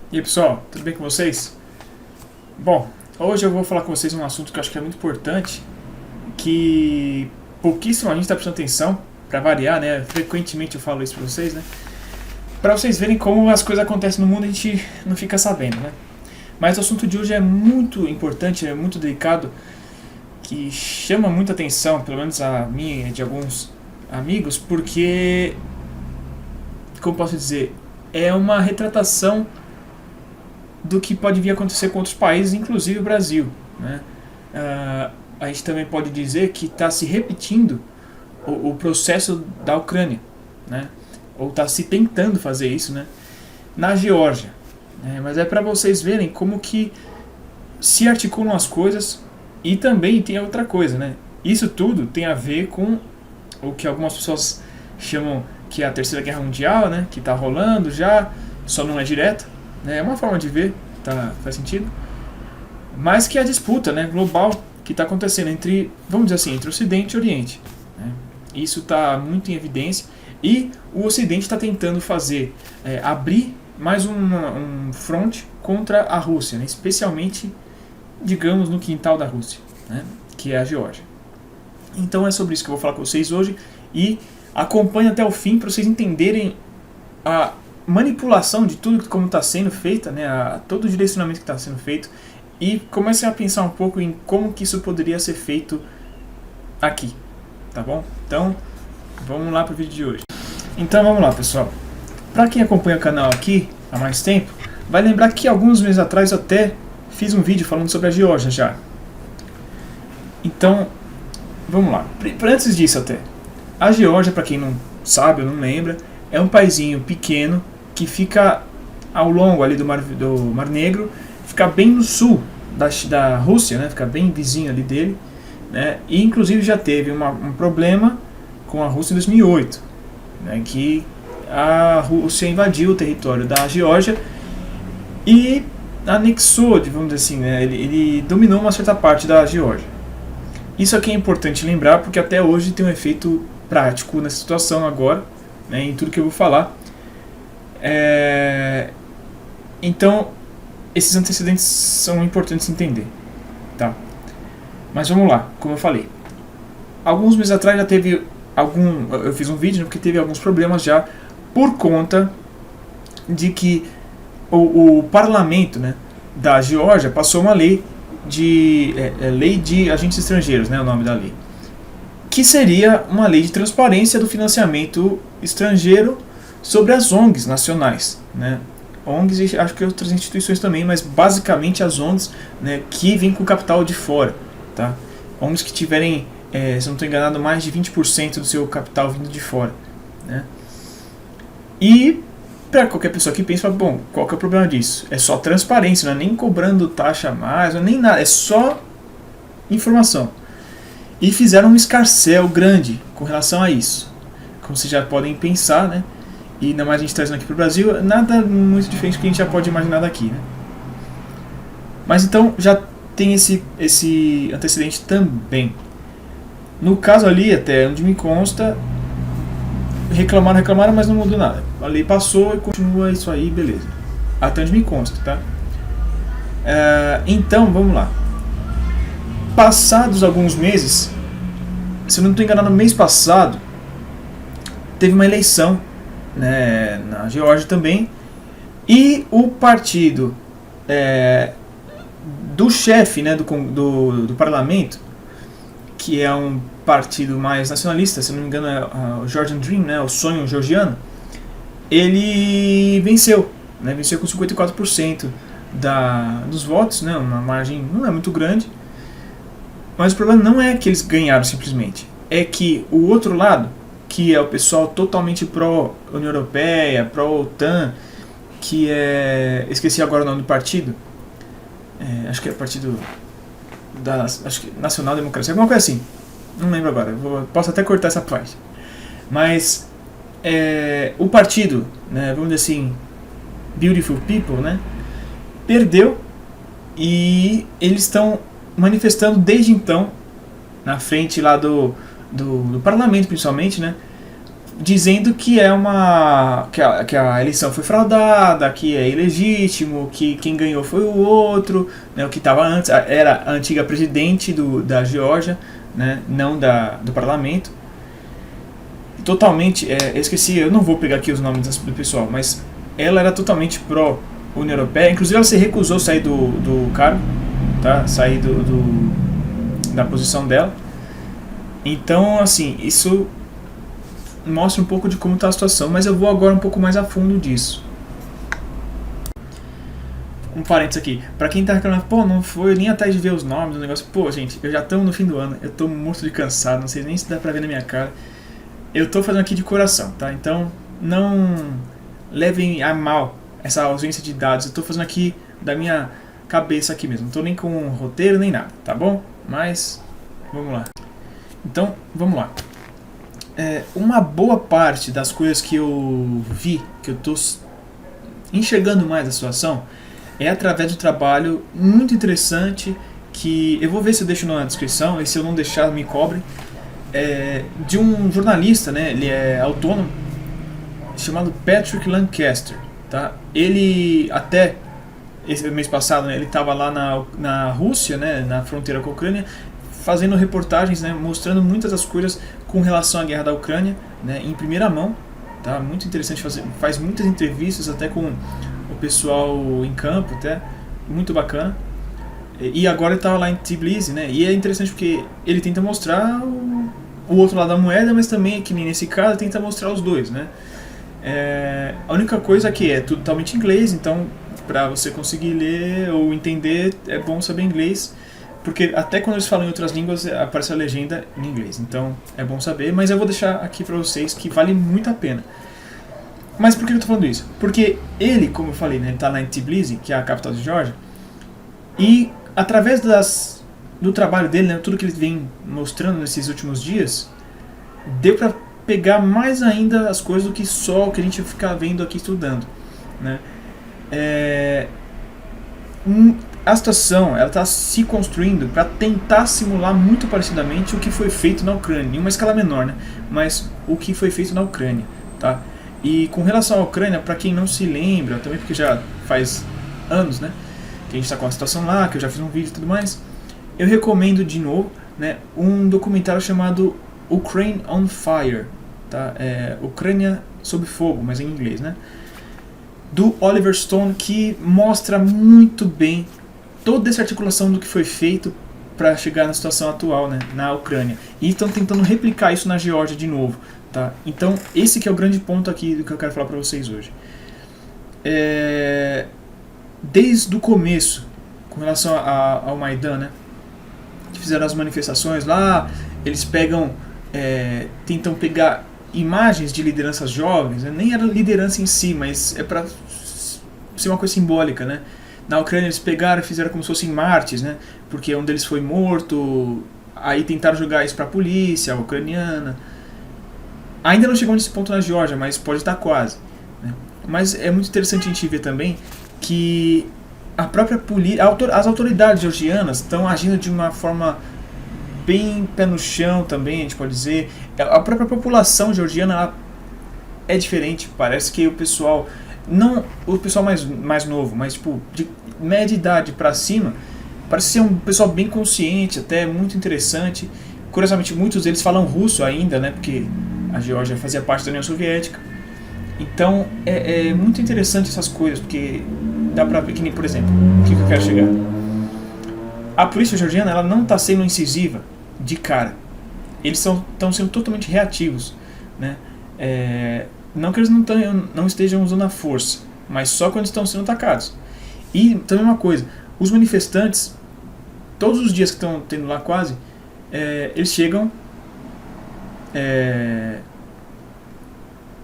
E aí pessoal, tudo bem com vocês? Bom, hoje eu vou falar com vocês um assunto que eu acho que é muito importante, que pouquíssimo a gente está prestando atenção, para variar, né? Frequentemente eu falo isso para vocês, né? Para vocês verem como as coisas acontecem no mundo e a gente não fica sabendo, né? Mas o assunto de hoje é muito importante, é muito delicado, que chama muita atenção, pelo menos a minha e de alguns amigos, porque, como posso dizer, é uma retratação do que pode vir a acontecer com outros países, inclusive o Brasil, né? A gente também pode dizer que está se repetindo o processo da Ucrânia, né? Ou está se tentando fazer isso, né? Na Geórgia, né? Mas é para vocês verem como que se articulam as coisas. E também tem outra coisa, né? Isso tudo tem a ver com o que algumas pessoas chamam que é a Terceira Guerra Mundial, né? Que está rolando já, só não é direta, né? É uma forma de ver, tá, faz sentido. Mas que é a disputa, né, global que está acontecendo entre, vamos dizer assim, entre Ocidente e Oriente, né? Isso está muito em evidência e o Ocidente está tentando fazer, abrir mais um front contra a Rússia, né? Especialmente, digamos, no quintal da Rússia, né, que é a Geórgia. Então é sobre isso que eu vou falar com vocês hoje e acompanhe até o fim para vocês entenderem a manipulação de tudo como está sendo feita, né, todo o direcionamento que está sendo feito e comecem a pensar um pouco em como que isso poderia ser feito aqui, tá bom? Então vamos lá para o vídeo de hoje. Então vamos lá, pessoal. Para quem acompanha o canal aqui há mais tempo, vai lembrar que alguns meses atrás eu até fiz um vídeo falando sobre a Geórgia já. Então, vamos lá. Antes disso até, a Geórgia, para quem não sabe ou não lembra, é um paizinho pequeno que fica ao longo ali do Mar Negro, fica bem no sul da Rússia, né? Fica bem vizinho ali dele, né? E inclusive já teve um problema com a Rússia em 2008, né? Que a Rússia invadiu o território da Geórgia e anexou, vamos dizer assim, né? Ele dominou uma certa parte da Geórgia. Isso aqui é importante lembrar porque até hoje tem um efeito prático nessa situação agora, né, em tudo que eu vou falar. Então, esses antecedentes são importantes entender, tá? Mas vamos lá, como eu falei. Alguns meses atrás já teve eu fiz um vídeo porque teve alguns problemas já por conta de que o parlamento, né, da Geórgia passou uma lei lei de agentes estrangeiros, né, o nome da lei, que seria uma lei de transparência do financiamento estrangeiro sobre as ONGs nacionais, né? ONGs e acho que outras instituições também, mas basicamente as ONGs, né, que vêm com capital de fora, tá? ONGs que tiverem, se não estou enganado, mais de 20% do seu capital vindo de fora, né? E para qualquer pessoa que pensa, bom, qual que é o problema disso? É só transparência, não é nem cobrando taxa a mais, não é nem nada, é só informação. E fizeram um escarcéu grande com relação a isso. Como vocês já podem pensar, né? E ainda mais a gente trazendo aqui para o Brasil, nada muito diferente do que a gente já pode imaginar daqui, né? Mas então já tem esse antecedente também. No caso ali, até onde me consta, reclamaram, mas não mudou nada. A lei passou e continua isso aí, beleza. Até onde me consta, tá? Então, vamos lá. Passados alguns meses, se eu não estou enganado, no mês passado, teve uma eleição, né, na Geórgia também, e o partido do chefe, né, do parlamento, que é um partido mais nacionalista, se não me engano é o Georgian Dream, né, o sonho georgiano, ele venceu, né, venceu com 54% dos votos, né, uma margem não é muito grande, mas o problema não é que eles ganharam simplesmente, é que o outro lado, que é o pessoal totalmente pró-União Europeia, pró-OTAN, que esqueci agora o nome do partido, acho que é o partido acho que Nacional Democracia, alguma coisa assim, não lembro agora, posso até cortar essa parte, mas o partido, né, vamos dizer assim, Beautiful People, né, perdeu e eles estão manifestando desde então na frente lá do parlamento, principalmente, né, dizendo que que a eleição foi fraudada, que é ilegítimo, que quem ganhou foi o outro, né, o que estava antes era a antiga presidente da Geórgia, né, não do parlamento. Totalmente, eu esqueci, eu não vou pegar aqui os nomes do pessoal, mas ela era totalmente pró-União Europeia, inclusive ela se recusou a sair do cargo, tá? Sair da posição dela. Então, assim, isso mostra um pouco de como está a situação, mas eu vou agora um pouco mais a fundo disso. Um parênteses aqui, pra quem tá reclamando, pô, não foi nem atrás de ver os nomes do negócio, pô, gente, eu já estamos no fim do ano, eu tô morto de cansado, não sei nem se dá pra ver na minha cara. Eu tô fazendo aqui de coração, tá? Então, não levem a mal essa ausência de dados, eu tô fazendo aqui da minha cabeça aqui mesmo, não tô nem com um roteiro nem nada, tá bom? Mas, vamos lá. Então, vamos lá. Uma boa parte das coisas que eu vi, que eu tô enxergando mais a situação, é através do trabalho muito interessante, que eu vou ver se eu deixo na descrição, e se eu não deixar, me cobre, de um jornalista, né, ele é autônomo, chamado Patrick Lancaster. Tá? Ele, até esse mês passado, né, ele estava lá na Rússia, né, na fronteira com a Ucrânia, fazendo reportagens, né, mostrando muitas das coisas com relação à guerra da Ucrânia, né, em primeira mão. Tá? Muito interessante, faz muitas entrevistas até com o pessoal em campo, até muito bacana. E agora ele estava lá em Tbilisi, né, e é interessante porque ele tenta mostrar o outro lado da moeda, mas também, que nem nesse caso, tenta mostrar os dois. Né. A única coisa que é tudo totalmente em inglês, então para você conseguir ler ou entender é bom saber inglês, porque até quando eles falam em outras línguas aparece a legenda em inglês, então é bom saber, mas eu vou deixar aqui para vocês que vale muito a pena. Mas por que eu tô falando isso? Porque ele, como eu falei, né, ele tá lá em Tbilisi, que é a capital de Geórgia, e através do trabalho dele, né, tudo que ele vem mostrando nesses últimos dias, deu para pegar mais ainda as coisas do que só o que a gente fica vendo aqui estudando. Né? A situação está se construindo para tentar simular muito parecidamente o que foi feito na Ucrânia, em uma escala menor, né? Mas o que foi feito na Ucrânia. Tá? E com relação à Ucrânia, para quem não se lembra, também porque já faz anos, né, que a gente está com a situação lá, que eu já fiz um vídeo e tudo mais, eu recomendo de novo, né, um documentário chamado Ukraine on Fire, tá? Ucrânia sob fogo, mas em inglês, né? Do Oliver Stone, que mostra muito bem toda essa articulação do que foi feito para chegar na situação atual, né, na Ucrânia. E estão tentando replicar isso na Geórgia de novo. Tá? Então, esse que é o grande ponto aqui do que eu quero falar para vocês hoje. Desde o começo, com relação ao Maidan, né, que fizeram as manifestações lá, eles tentam pegar imagens de lideranças jovens, né? Nem era liderança em si, mas é para ser uma coisa simbólica, né? Na Ucrânia eles pegaram e fizeram como se fossem mártires, né? Porque um deles foi morto, aí tentaram jogar isso para a polícia ucraniana. Ainda não chegou nesse ponto na Geórgia, mas pode estar quase. Né? Mas é muito interessante a gente ver também que a própria as autoridades georgianas estão agindo de uma forma bem pé no chão também, a gente pode dizer. A própria população georgiana ela é diferente. Parece que o pessoal, não o pessoal mais novo, mas tipo de média idade para cima, parece ser um pessoal bem consciente, até muito interessante. Curiosamente, muitos deles falam russo ainda, né? Porque a Geórgia fazia parte da União Soviética. Então é muito interessante essas coisas, porque dá pra ver que nem, por exemplo, o que eu quero chegar. A polícia georgiana ela não está sendo incisiva de cara. Eles estão sendo totalmente reativos. Né? Não que eles não estejam usando a força, mas só quando estão sendo atacados. E também uma coisa, os manifestantes, todos os dias que estão tendo lá quase, eles chegam,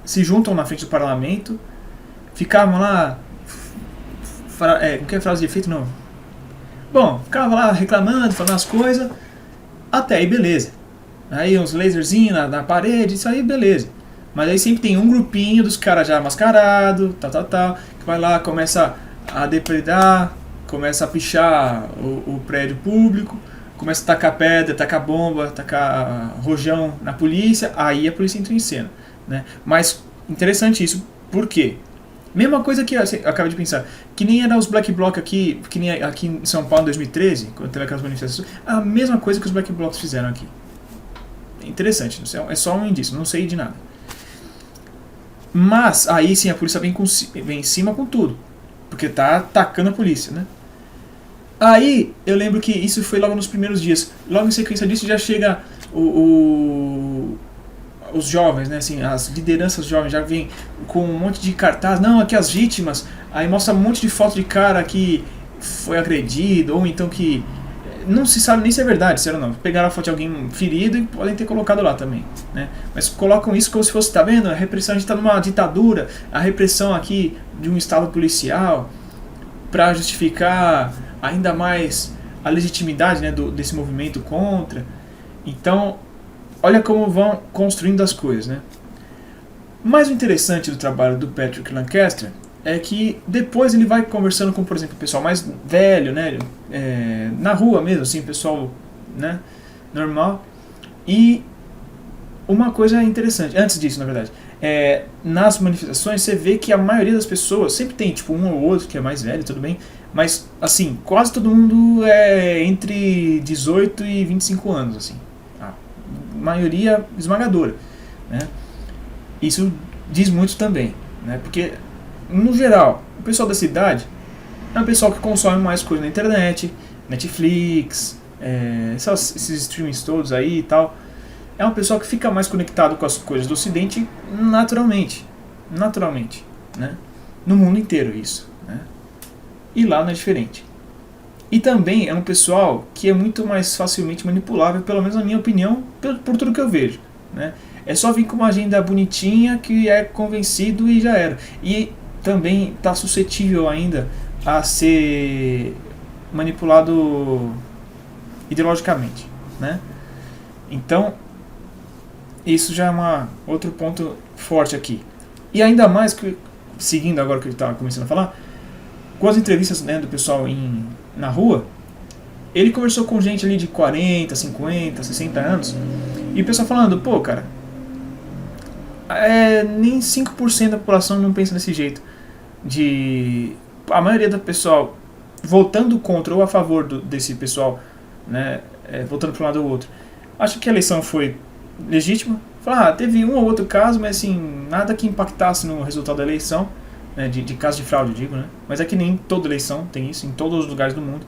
se juntam na frente do parlamento, ficavam lá, não quer frase de efeito não. Bom, ficava lá reclamando, falando as coisas, até aí beleza. Aí uns laserzinhos na parede, isso aí beleza. Mas aí sempre tem um grupinho dos caras já mascarados, que vai lá, começa a depredar, começa a pichar o prédio público, começa a tacar pedra, tacar bomba, tacar rojão na polícia, aí a polícia entra em cena. né? Mas interessante isso, por quê? Mesma coisa que eu acabei de pensar, que nem era os Black Bloc aqui, que nem aqui em São Paulo em 2013, quando teve aquelas manifestações, a mesma coisa que os Black Blocs fizeram aqui. Interessante, é só um indício, não sei de nada. Mas aí sim a polícia vem em cima com tudo, porque tá atacando a polícia, né? Aí eu lembro que isso foi logo nos primeiros dias. Logo em sequência disso já chega os jovens, né, assim, as lideranças jovens já vêm com um monte de cartaz, não, aqui as vítimas, aí mostra um monte de foto de cara que foi agredido, ou então que não se sabe nem se é verdade, se era não. Pegaram a foto de alguém ferido e podem ter colocado lá também, né? Mas colocam isso como se fosse, tá vendo? A repressão, a gente tá numa ditadura, a repressão aqui de um estado policial, para justificar ainda mais a legitimidade, né, desse movimento contra. Então, olha como vão construindo as coisas, né? Mas o interessante do trabalho do Patrick Lancaster é que depois ele vai conversando com, por exemplo, o pessoal mais velho, né? Na rua mesmo, assim, pessoal, né? Normal. E uma coisa interessante, antes disso, na verdade, nas manifestações você vê que a maioria das pessoas, sempre tem tipo um ou outro que é mais velho, tudo bem, mas assim, quase todo mundo é entre 18 e 25 anos, assim. Maioria esmagadora, né? Isso diz muito também, né? Porque no geral o pessoal da cidade é um pessoal que consome mais coisa na internet, Netflix, esses streamings todos aí e tal. É um pessoal que fica mais conectado com as coisas do Ocidente naturalmente, né? No mundo inteiro isso, né? E lá não é diferente. E também é um pessoal que é muito mais facilmente manipulável, pelo menos na minha opinião, por tudo que eu vejo, né? É só vir com uma agenda bonitinha que é convencido e já era. E também está suscetível ainda a ser manipulado ideologicamente, né? Então, isso já é outro ponto forte aqui. E ainda mais, que seguindo agora que eu estava começando a falar, com as entrevistas, né, do pessoal na rua, ele conversou com gente ali de 40, 50, 60 anos, e o pessoal falando, pô, cara, nem 5% da população não pensa desse jeito. A maioria do pessoal votando contra ou a favor desse pessoal, né, votando para um lado ou outro, acha que a eleição foi legítima. Fala, teve um ou outro caso, mas assim, nada que impactasse no resultado da eleição, né, de caso de fraude, digo, né? Mas é que nem toda eleição tem isso, em todos os lugares do mundo.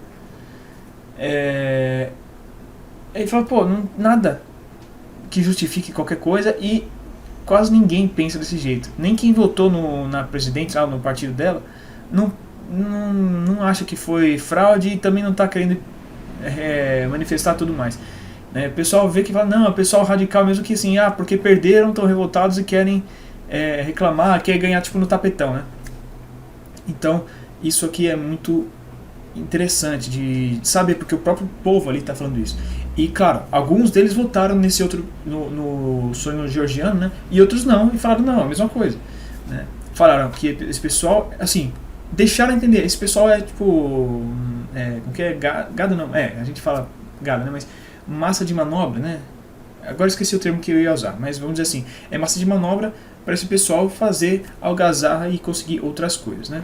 Ele fala, pô, nada que justifique qualquer coisa, e quase ninguém pensa desse jeito. Nem quem votou na presidente, lá no partido dela, não acha que foi fraude e também não está querendo manifestar tudo mais. O pessoal vê que fala, não, é o pessoal radical mesmo, que assim, porque perderam, estão revoltados e querem reclamar, querem ganhar tipo no tapetão, né? Então, isso aqui é muito interessante de saber, porque o próprio povo ali está falando isso. E claro, alguns deles votaram nesse outro, no sonho georgiano, né? E outros não, e falaram, não, a mesma coisa, né? Falaram que esse pessoal, assim, deixaram entender, esse pessoal é tipo, como que é, gado não, a gente fala gado, né? Mas massa de manobra, né? Agora esqueci o termo que eu ia usar, mas vamos dizer assim, é massa de manobra para esse pessoal fazer algazarra e conseguir outras coisas, né?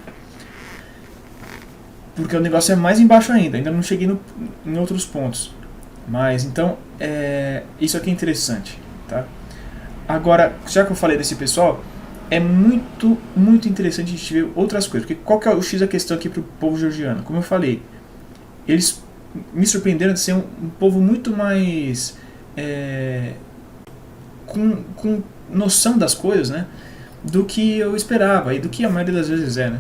Porque o negócio é mais embaixo ainda não cheguei em outros pontos. Mas então, isso aqui é interessante, tá? Agora, já que eu falei desse pessoal, é muito, muito interessante a gente ver outras coisas. Porque qual que é o X da questão aqui pro povo georgiano? Como eu falei, eles me surpreenderam de ser um povo muito mais com noção das coisas, né, do que eu esperava e do que a maioria das vezes né?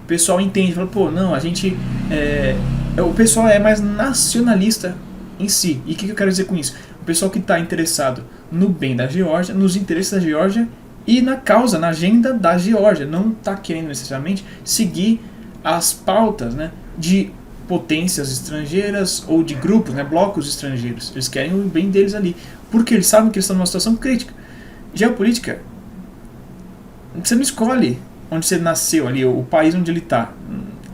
O pessoal entende, fala, pô, não, a gente o pessoal é mais nacionalista em si. E o que eu quero dizer com isso? O pessoal que está interessado no bem da Geórgia, nos interesses da Geórgia e na causa, na agenda da Geórgia, não está querendo necessariamente seguir as pautas, né, de potências estrangeiras ou de grupos, né, blocos estrangeiros. Eles querem o bem deles ali, porque eles sabem que eles estão numa situação crítica. Geopolítica, você não escolhe onde você nasceu ali, o país onde ele está.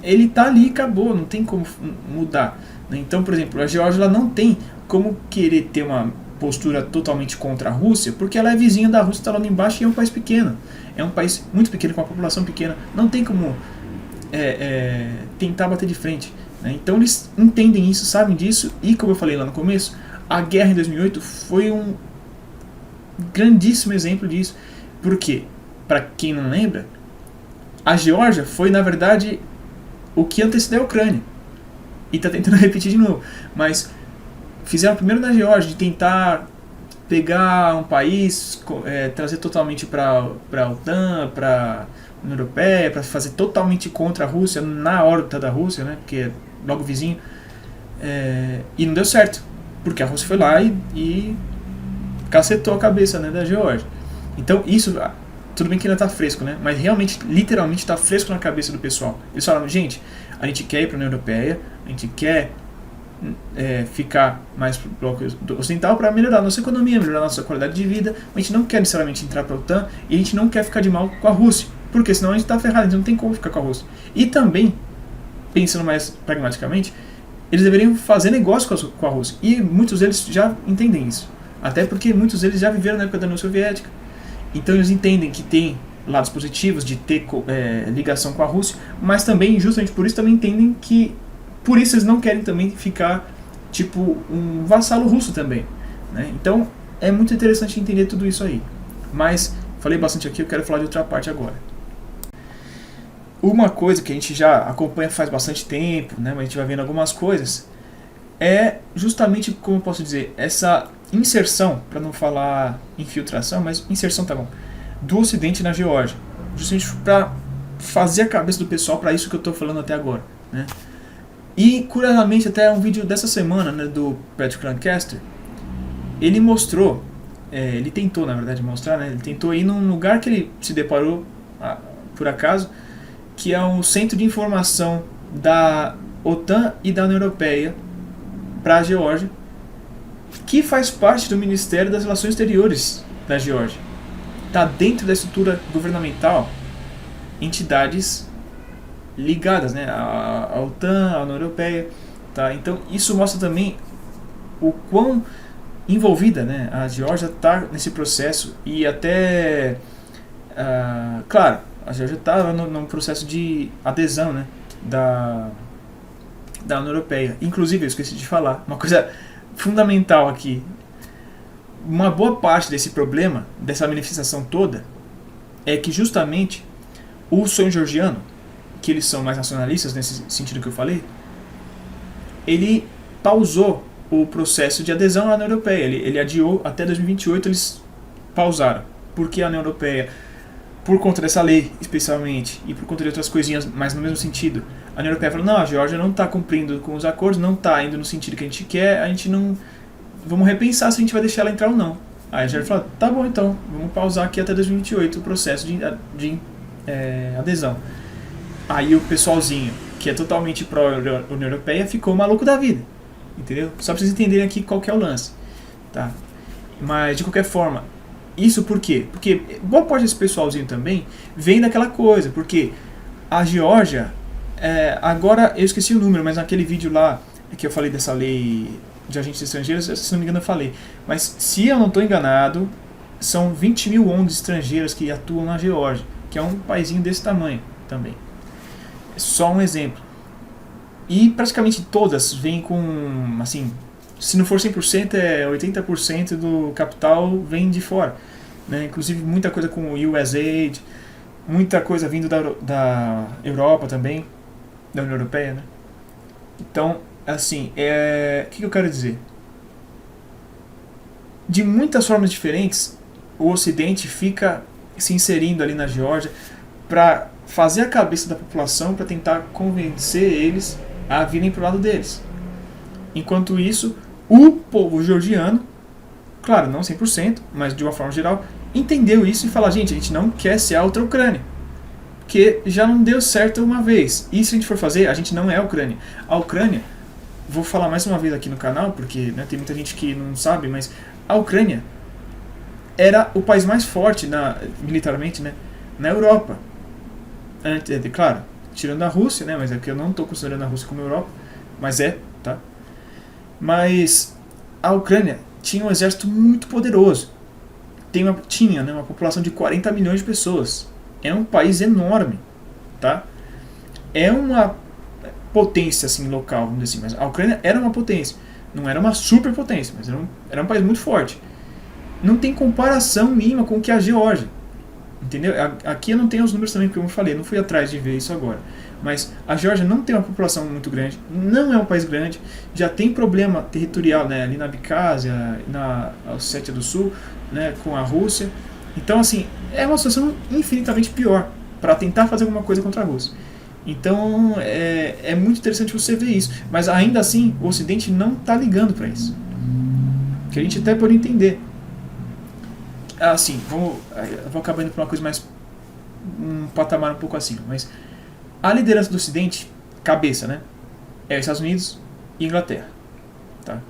Ele está ali e acabou, não tem como mudar. Então, por exemplo, a Geórgia ela não tem como querer ter uma postura totalmente contra a Rússia, porque ela é vizinha da Rússia, está lá embaixo e é um país pequeno. É um país muito pequeno, com uma população pequena. Não tem como tentar bater de frente. Né? Então eles entendem isso, sabem disso, e como eu falei lá no começo, a guerra em 2008 foi um grandíssimo exemplo disso. Por quê? Para quem não lembra, a Geórgia foi, na verdade, o que antecedeu a Ucrânia. E está tentando repetir de novo. Mas fizeram primeiro na Geórgia, de tentar pegar um país, trazer totalmente para a OTAN, para a União Europeia, para fazer totalmente contra a Rússia, na órbita da Rússia, né, porque é logo vizinho. E não deu certo, porque a Rússia foi lá e cacetou a cabeça, né, da Geórgia. Então isso, tudo bem que ainda está fresco, né, mas realmente, literalmente está fresco na cabeça do pessoal. Eles falaram, gente, a gente quer ir para a União Europeia, a gente quer ficar mais pro bloco ocidental para melhorar a nossa economia, melhorar a nossa qualidade de vida. A gente não quer necessariamente entrar para a OTAN e a gente não quer ficar de mal com a Rússia, porque senão a gente está ferrado, a gente não tem como ficar com a Rússia. E também, pensando mais pragmaticamente, eles deveriam fazer negócio com a Rússia, e muitos deles já entendem isso, até porque muitos deles já viveram na época da União Soviética, então eles entendem que tem lados positivos de ter ligação com a Rússia, mas também, justamente por isso, também entendem que por isso eles não querem também ficar tipo um vassalo russo também, né? Então é muito interessante entender tudo isso aí. Mas falei bastante aqui, eu quero falar de outra parte agora. Uma coisa que a gente já acompanha faz bastante tempo, né, mas a gente vai vendo algumas coisas, é justamente, como eu posso dizer, essa inserção, para não falar infiltração, mas inserção tá bom, do Ocidente na Geórgia, justamente para fazer a cabeça do pessoal para isso que eu estou falando até agora, né? E, curiosamente, até um vídeo dessa semana, né, do Patrick Lancaster, ele mostrou, ele tentou, na verdade, mostrar, né, ele tentou ir num lugar que ele se deparou, por acaso, que é um centro de informação da OTAN e da União Europeia para a Geórgia, que faz parte do Ministério das Relações Exteriores da Geórgia. Está dentro da estrutura governamental, entidades ligadas, né, à OTAN, à União Europeia, tá? Então isso mostra também o quão envolvida, né, a Geórgia está nesse processo, e até, claro, a Geórgia está num processo de adesão, né, da União Europeia. Inclusive, eu esqueci de falar, uma coisa fundamental aqui, uma boa parte desse problema, dessa manifestação toda, é que justamente o sonho georgiano, que eles são mais nacionalistas nesse sentido que eu falei, ele pausou o processo de adesão à União Europeia. Ele adiou até 2028, eles pausaram, porque a União Europeia, por conta dessa lei especialmente, e por conta de outras coisinhas, mas no mesmo sentido, a União Europeia falou, não, a Geórgia não está cumprindo com os acordos, não está indo no sentido que a gente quer, a gente não... Vamos repensar se a gente vai deixar ela entrar ou não. Aí a Geórgia falou, tá bom então, vamos pausar aqui até 2028 o processo de adesão. Aí o pessoalzinho, que é totalmente pró-União Europeia, ficou maluco da vida, entendeu? Só pra vocês entenderem aqui qual que é o lance, tá? Mas, de qualquer forma, isso por quê? Porque boa parte desse pessoalzinho também vem daquela coisa, porque a Geórgia, agora eu esqueci o número, mas naquele vídeo lá que eu falei dessa lei de agentes estrangeiros, se não me engano eu falei, mas se eu não estou enganado, são 20 mil ONGs estrangeiras que atuam na Geórgia, que é um paísinho desse tamanho também. Só um exemplo. E praticamente todas vêm com, assim, se não for 100%, 80% do capital vem de fora, né? Inclusive muita coisa com o USAID, muita coisa vindo da Europa também, da União Europeia, né? Então, assim, o que eu quero dizer? De muitas formas diferentes, o Ocidente fica se inserindo ali na Geórgia para fazer a cabeça da população, para tentar convencer eles a virem para o lado deles. Enquanto isso, o povo georgiano, claro, não 100%, mas de uma forma geral, entendeu isso e fala, gente, a gente não quer ser a outra Ucrânia, porque já não deu certo uma vez. E se a gente for fazer, a gente não é a Ucrânia. A Ucrânia, vou falar mais uma vez aqui no canal, porque, né, tem muita gente que não sabe, mas a Ucrânia era o país mais forte militarmente, né, na Europa. Claro, tirando a Rússia, né, mas é que eu não estou considerando a Rússia como Europa, mas tá? Mas a Ucrânia tinha um exército muito poderoso. Tinha, né, uma população de 40 milhões de pessoas. É um país enorme, tá? É uma potência assim, local, vamos dizer assim, mas a Ucrânia era uma potência. Não era uma superpotência, mas era um país muito forte. Não tem comparação mínima com o que a Geórgia. Entendeu? Aqui eu não tenho os números também, porque eu falei, não fui atrás de ver isso agora. Mas a Geórgia não tem uma população muito grande, não é um país grande, já tem problema territorial, né, ali na Abkhazia, na Ossétia do Sul, né, com a Rússia. Então, assim, é uma situação infinitamente pior para tentar fazer alguma coisa contra a Rússia. Então, é muito interessante você ver isso. Mas ainda assim, o Ocidente não está ligando para isso. Que a gente até pode entender. Assim, eu vou acabar indo para uma coisa mais... um patamar um pouco acima. Mas a liderança do Ocidente, cabeça, né? É os Estados Unidos e Inglaterra. Tá?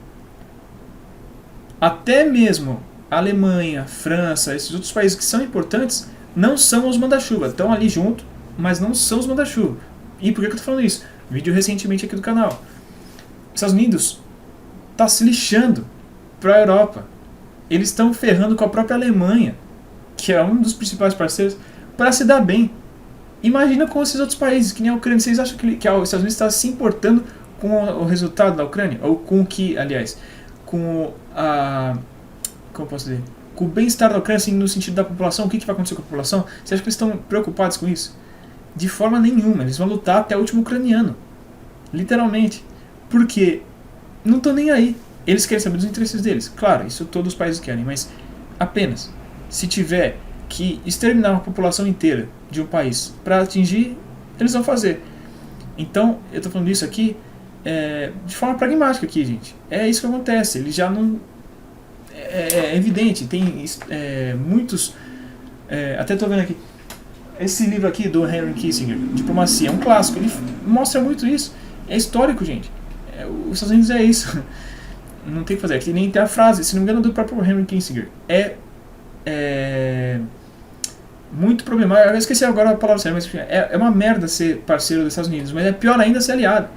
Até mesmo a Alemanha, França, esses outros países que são importantes, não são os manda-chuva. Estão ali junto, mas não são os manda-chuva. E por que eu tô falando isso? Vídeo recentemente aqui do canal. Os Estados Unidos tá se lixando para a Europa. Eles estão ferrando com a própria Alemanha, que é um dos principais parceiros, para se dar bem. Imagina com esses outros países, que nem a Ucrânia. Vocês acham que os Estados Unidos está se importando com o resultado da Ucrânia? Ou com o que, aliás, com a... como posso dizer? Com o bem-estar da Ucrânia, assim, no sentido da população, o que vai acontecer com a população? Você acha que eles estão preocupados com isso? De forma nenhuma. Eles vão lutar até o último ucraniano. Literalmente. Porque não estão nem aí. Eles querem saber dos interesses deles. Claro, isso todos os países querem, mas apenas se tiver que exterminar uma população inteira de um país para atingir, eles vão fazer. Então, eu estou falando isso aqui de forma pragmática aqui, gente. É isso que acontece. Eles já não... É evidente, tem muitos... até estou vendo aqui. Esse livro aqui do Henry Kissinger, Diplomacia, é um clássico. Ele mostra muito isso. É histórico, gente. Os Estados Unidos é isso. Não tem o que fazer. Aqui nem tem a frase, se não me engano, do próprio Henry Kissinger. Muito problemático. Eu esqueci agora a palavra certa, mas é uma merda ser parceiro dos Estados Unidos, mas é pior ainda ser aliado.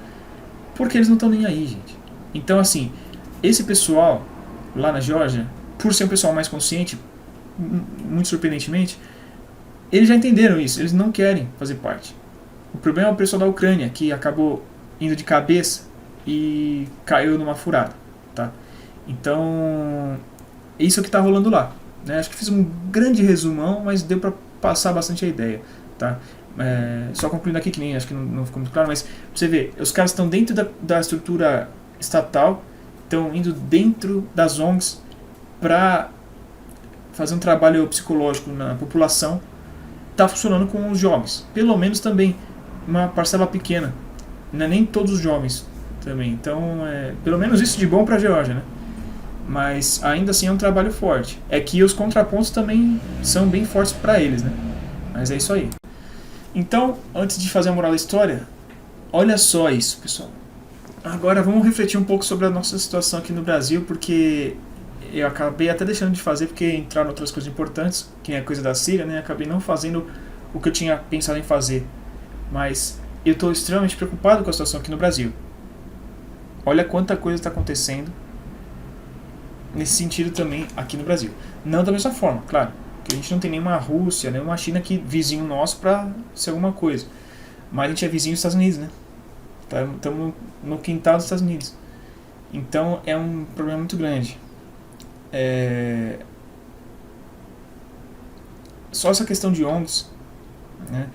Porque eles não estão nem aí, gente. Então, assim, esse pessoal lá na Geórgia, por ser um pessoal mais consciente, muito surpreendentemente, eles já entenderam isso. Eles não querem fazer parte. O problema é o pessoal da Ucrânia, que acabou indo de cabeça e caiu numa furada. Tá? Então, é isso que está rolando lá. Né? Acho que fiz um grande resumão, mas deu para passar bastante a ideia. Tá? Só concluindo aqui, que nem acho que não ficou muito claro, mas pra você ver, os caras estão dentro da estrutura estatal, estão indo dentro das ONGs para fazer um trabalho psicológico na população. Está funcionando com os jovens, pelo menos também uma parcela pequena, não é nem todos os jovens também. Então, pelo menos isso de bom para a Geórgia, né? Mas ainda assim é um trabalho forte. É que os contrapontos também são bem fortes para eles, né? Mas é isso aí. Então, antes de fazer a moral da história, olha só isso, pessoal. Agora vamos refletir um pouco sobre a nossa situação aqui no Brasil, porque eu acabei até deixando de fazer porque entraram outras coisas importantes, que é a coisa da Síria, né? Acabei não fazendo o que eu tinha pensado em fazer. Mas eu estou extremamente preocupado com a situação aqui no Brasil. Olha quanta coisa está acontecendo nesse sentido também aqui no Brasil. Não da mesma forma, claro, que a gente não tem nenhuma Rússia, nenhuma China aqui vizinho nosso para ser alguma coisa. Mas a gente é vizinho dos Estados Unidos, né? Estamos no quintal dos Estados Unidos. Então é um problema muito grande. Só essa questão de ONGs, né?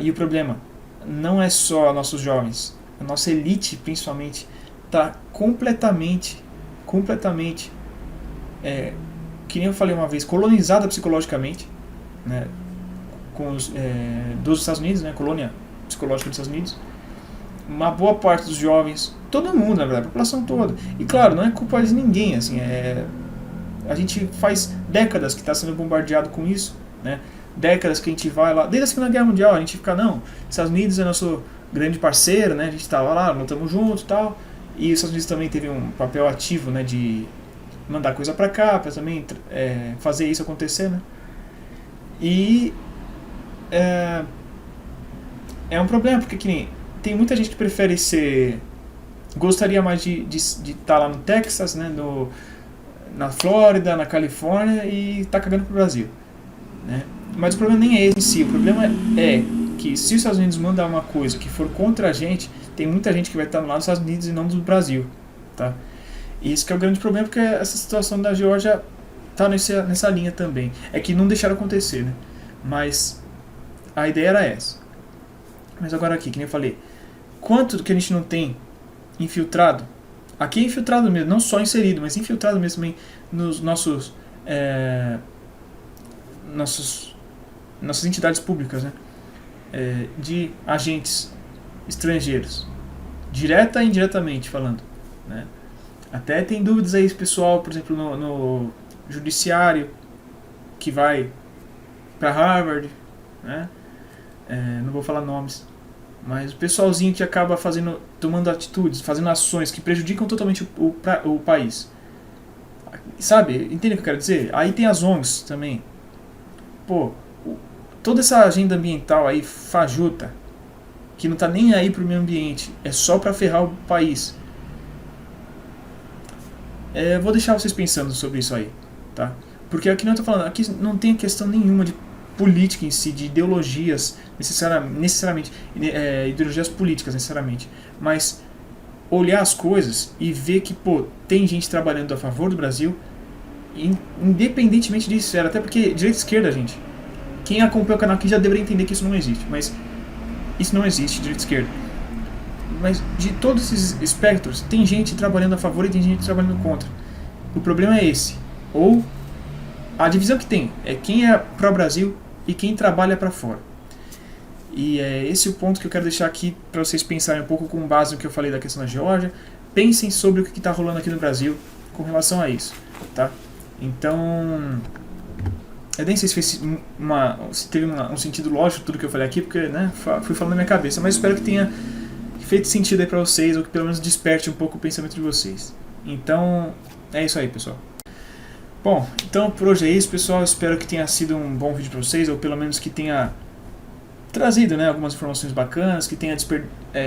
E o problema não é só nossos jovens, a nossa elite principalmente está completamente que nem eu falei uma vez, colonizada psicologicamente, né? Dos Estados Unidos, né? Colônia psicológica dos Estados Unidos. Uma boa parte dos jovens, todo mundo na verdade, a população toda. E claro, não é culpa de ninguém, assim, a gente faz décadas que está sendo bombardeado com isso, né? Décadas que a gente vai lá, desde a Segunda Guerra Mundial, a gente fica, não, Estados Unidos é nosso grande parceiro, né? A gente estava lá, lutamos juntos e tal, e os Estados Unidos também teve um papel ativo, né, de mandar coisa para cá, para também fazer isso acontecer, né? E é um problema, porque que nem, tem muita gente que prefere gostaria mais de estar lá no Texas, né, na Flórida, na Califórnia e tá cagando pro Brasil, né? Mas o problema nem é esse em si, o problema é que se os Estados Unidos mandar uma coisa que for contra a gente, tem muita gente que vai estar lá nos Estados Unidos e não do Brasil, tá? E esse que é o grande problema, porque essa situação da Geórgia tá nessa linha também. É que não deixaram acontecer, né? Mas a ideia era essa. Mas agora aqui, que nem eu falei, quanto que a gente não tem infiltrado? Aqui é infiltrado mesmo, não só inserido, mas infiltrado mesmo também nos nossas entidades públicas, né? De agentes estrangeiros, direta e indiretamente falando, né? Até tem dúvidas aí, pessoal, por exemplo, no judiciário, que vai para Harvard, né? Não vou falar nomes, mas o pessoalzinho que acaba tomando atitudes, fazendo ações que prejudicam totalmente o país. Sabe? Entende o que eu quero dizer? Aí tem as ONGs também. Pô, toda essa agenda ambiental aí fajuta, que não tá nem aí pro meio ambiente, é só para ferrar o país. Vou deixar vocês pensando sobre isso aí, tá? Porque aqui não tô falando, aqui não tem questão nenhuma de política em si, de ideologias necessariamente, ideologias políticas necessariamente, mas olhar as coisas e ver que, pô, tem gente trabalhando a favor do Brasil, independentemente disso, até porque direita e esquerda, gente, quem acompanha o canal aqui já deveria entender que isso não existe, mas isso não existe, direita e esquerda. Mas de todos esses espectros, tem gente trabalhando a favor e tem gente trabalhando contra. O problema é esse. Ou a divisão que tem é quem é pró-Brasil e quem trabalha para fora. E é esse o ponto que eu quero deixar aqui para vocês pensarem um pouco com base no que eu falei da questão da Geórgia. Pensem sobre o que está rolando aqui no Brasil com relação a isso, tá? Então, eu nem sei se teve um sentido lógico tudo que eu falei aqui, porque, né, fui falando na minha cabeça, mas espero que tenha feito sentido aí pra vocês, ou que pelo menos desperte um pouco o pensamento de vocês. Então, é isso aí, pessoal. Bom, então por hoje é isso, pessoal. Espero que tenha sido um bom vídeo pra vocês, ou pelo menos que tenha trazido, né, algumas informações bacanas, que tenha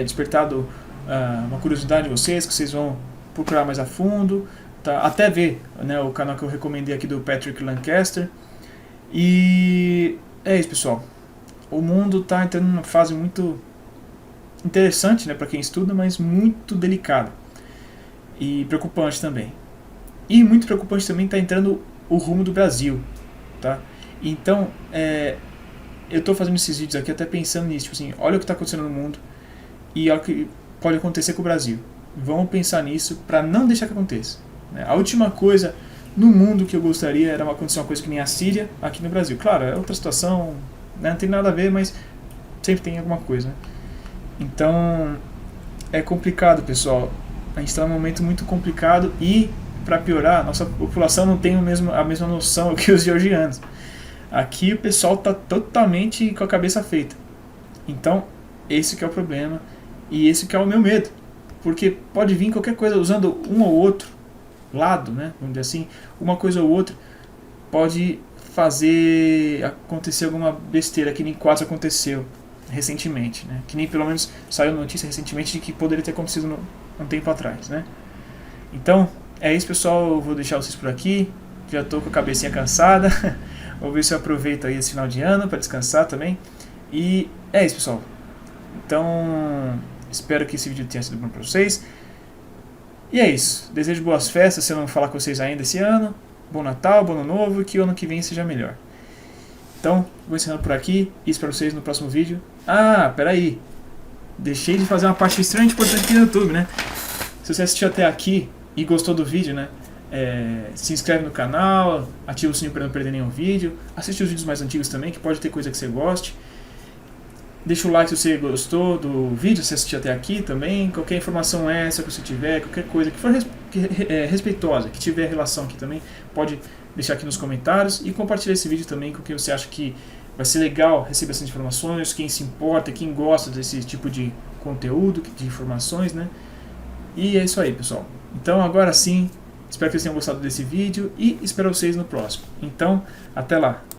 despertado uma curiosidade de vocês, que vocês vão procurar mais a fundo, tá? Até ver, né, o canal que eu recomendei aqui do Patrick Lancaster. E é isso, pessoal. O mundo está entrando numa fase muito interessante, né, para quem estuda, mas muito delicada e preocupante também. E muito preocupante também está entrando o rumo do Brasil, tá? Então, eu estou fazendo esses vídeos aqui até pensando nisso, tipo assim, olha o que está acontecendo no mundo e olha o que pode acontecer com o Brasil. Vamos pensar nisso para não deixar que aconteça, né? A última coisa no mundo que eu gostaria era acontecer uma coisa que nem a Síria aqui no Brasil. Claro, é outra situação, né, não tem nada a ver, mas sempre tem alguma coisa, né? Então, é complicado, pessoal. A gente está num momento muito complicado e, para piorar, nossa população não tem a mesma noção que os georgianos. Aqui o pessoal está totalmente com a cabeça feita. Então, esse que é o problema e esse que é o meu medo. Porque pode vir qualquer coisa usando um ou outro lado, né? Vamos dizer assim, uma coisa ou outra pode fazer acontecer alguma besteira, que nem quase aconteceu recentemente, né? Que nem pelo menos saiu notícia recentemente de que poderia ter acontecido um tempo atrás, né? Então, é isso, pessoal. Eu vou deixar vocês por aqui. Já estou com a cabecinha cansada. Vou ver se eu aproveito aí esse final de ano para descansar também. E é isso, pessoal. Então, espero que esse vídeo tenha sido bom para vocês. E é isso. Desejo boas festas, se eu não falar com vocês ainda esse ano. Bom Natal, bom Ano Novo e que o ano que vem seja melhor. Então, vou encerrando por aqui e espero vocês no próximo vídeo. Ah, peraí. Deixei de fazer uma parte extremamente importante aqui no YouTube, né? Se você assistiu até aqui e gostou do vídeo, né? Se inscreve no canal, ativa o sininho para não perder nenhum vídeo. Assiste os vídeos mais antigos também, que pode ter coisa que você goste. Deixa o like se você gostou do vídeo, se assistiu até aqui também. Qualquer informação extra que você tiver, qualquer coisa que for respeitosa, que tiver relação aqui também, pode deixar aqui nos comentários. E compartilhar esse vídeo também com quem você acha que vai ser legal receber essas informações, quem se importa, quem gosta desse tipo de conteúdo, de informações, né? E é isso aí, pessoal. Então agora sim, espero que vocês tenham gostado desse vídeo e espero vocês no próximo. Então, até lá!